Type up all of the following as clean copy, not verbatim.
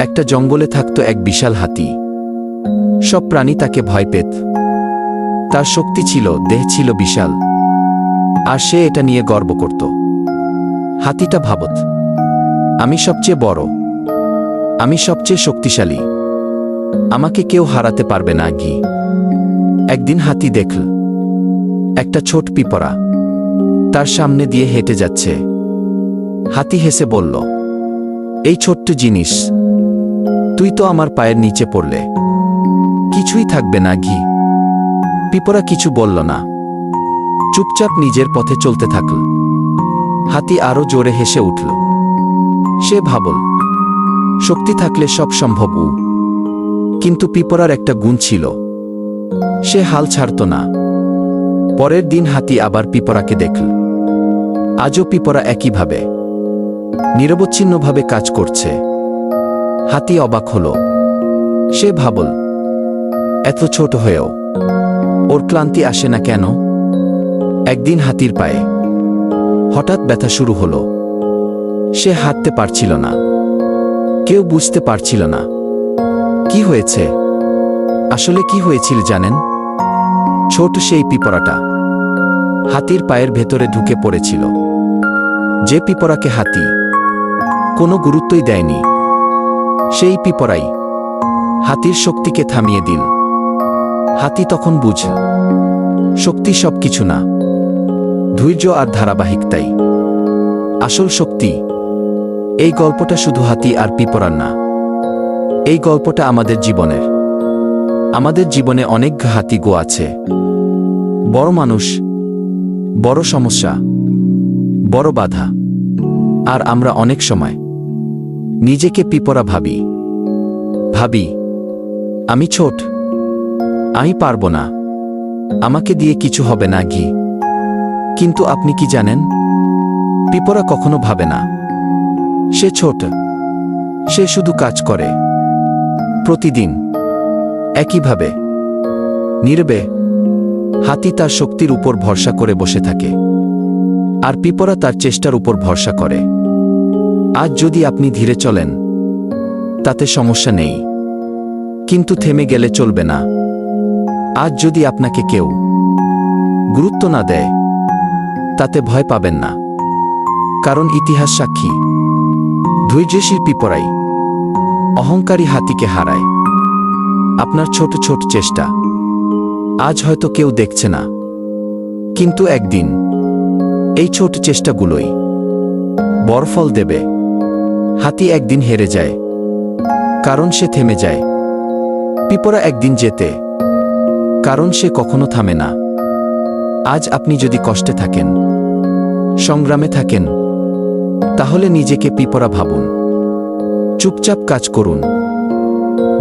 একটা জঙ্গলে থাকত এক বিশাল হাতি। সব প্রাণী তাকে ভয় পেত। তার শক্তি ছিল, দেহ ছিল বিশাল, আর সে এটা নিয়ে গর্ব করত। হাতিটা ভাবত, আমি সবচেয়ে বড়, আমি সবচেয়ে শক্তিশালী, আমাকে কেউ হারাতে পারবে না। একদিন হাতি দেখল একটা ছোট পিঁপড়া তার সামনে দিয়ে হেঁটে যাচ্ছে। হাতি হেসে বলল, এই ছোট্ট জিনিস, তুই তো আমার পায়ের নিচে পড়লে কিছুই থাকবে না। পিঁপড়া কিছু বলল না, চুপচাপ নিজের পথে চলতে থাকল। হাতি আরো জোরে হেসে উঠল। সে ভাবল, শক্তি থাকলে সব সম্ভব। কিন্তু পিঁপড়ার একটা গুণ ছিল, সে হাল ছাড়ত না। পরের দিন হাতি আবার পিঁপড়াকে দেখল। আজও পিঁপড়া একইভাবে নিরবচ্ছিন্নভাবে কাজ করছে। হাতি অবাক হল। সে ভাবল, এত ছোট হয়েও ওর ক্লান্তি আসে না কেন? একদিন হাতির পায়ে হঠাৎ ব্যথা শুরু হলো। সে হাঁটতে পারছিল না। কেউ বুঝতে পারছিল না কি হয়েছে। আসলে কি হয়েছিল জানেন? ছোট সেই পিঁপড়াটা হাতির পায়ের ভেতরে ঢুকে পড়েছিল। যে পিঁপড়াকে হাতি কোনো গুরুত্বই দেয়নি, সেই পিঁপড়াই হাতির শক্তিকে থামিয়ে দিল। হাতি তখন বুঝল, শক্তি সবকিছু না, ধৈর্য আর ধারাবাহিকতাই আসল শক্তি। এই গল্পটা শুধু হাতি আর পিঁপড়ার না, এই গল্পটা আমাদের জীবনের। আমাদের জীবনে অনেক হাতি আছে, বড় মানুষ, বড় সমস্যা, বড় বাধা, আর আমরা অনেক সময় নিজেকে পিঁপড়া ভাবি, আমি ছোট, আমি পারবো না, আমাকে দিয়ে কিছু হবে না। কিন্তু আপনি কি জানেন, পিঁপড়া কখনো ভাবে না সে ছোট। সে শুধু কাজ করে, প্রতিদিন একইভাবে, নীরবে। হাতি তার শক্তির উপর ভরসা করে বসে থাকে, আর পিঁপড়া তার চেষ্টার উপর ভরসা করে। আজ যদি আপনি ধীরে চলেন, তাতে সমস্যা নেই, কিন্তু থেমে গেলে চলবে না। আজ যদি আপনাকে কেউ গুরুত্ব না দেয়, তাতে ভয় পাবেন না, কারণ ইতিহাস সাক্ষী, ধৈর্যশীল পিঁপড়াই অহংকারী হাতিকে হারায়। আপনার ছোট ছোট চেষ্টা আজ হয়তো কেউ দেখছে না, কিন্তু একদিন এই ছোট চেষ্টাগুলোই বড় ফল দেবে। হাতি একদিন হেরে যায়, কারণ সে থেমে যায়। পিঁপড়া একদিন জেতে, কারণ সে কখনো থামে না। আজ আপনি যদি কষ্টে থাকেন, সংগ্রামে থাকেন, তাহলে নিজেকে পিঁপড়া ভাবুন। চুপচাপ কাজ করুন,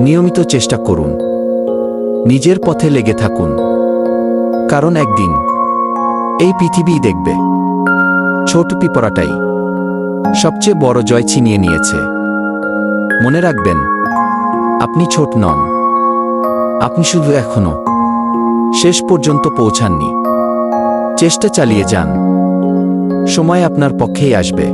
নিয়মিত চেষ্টা করুন, নিজের পথে লেগে থাকুন, কারণ একদিন এই পৃথিবীই দেখবে ছোট পিঁপড়াটাই সবচেয়ে বড় জয় ছিনিয়ে নিয়েছে। মনে রাখবেন, আপনি ছোট নন, আপনি শুধু এখনো শেষ পর্যন্ত পৌঁছাননি। চেষ্টা চালিয়ে যান, সময় আপনার পক্ষেই আসবে।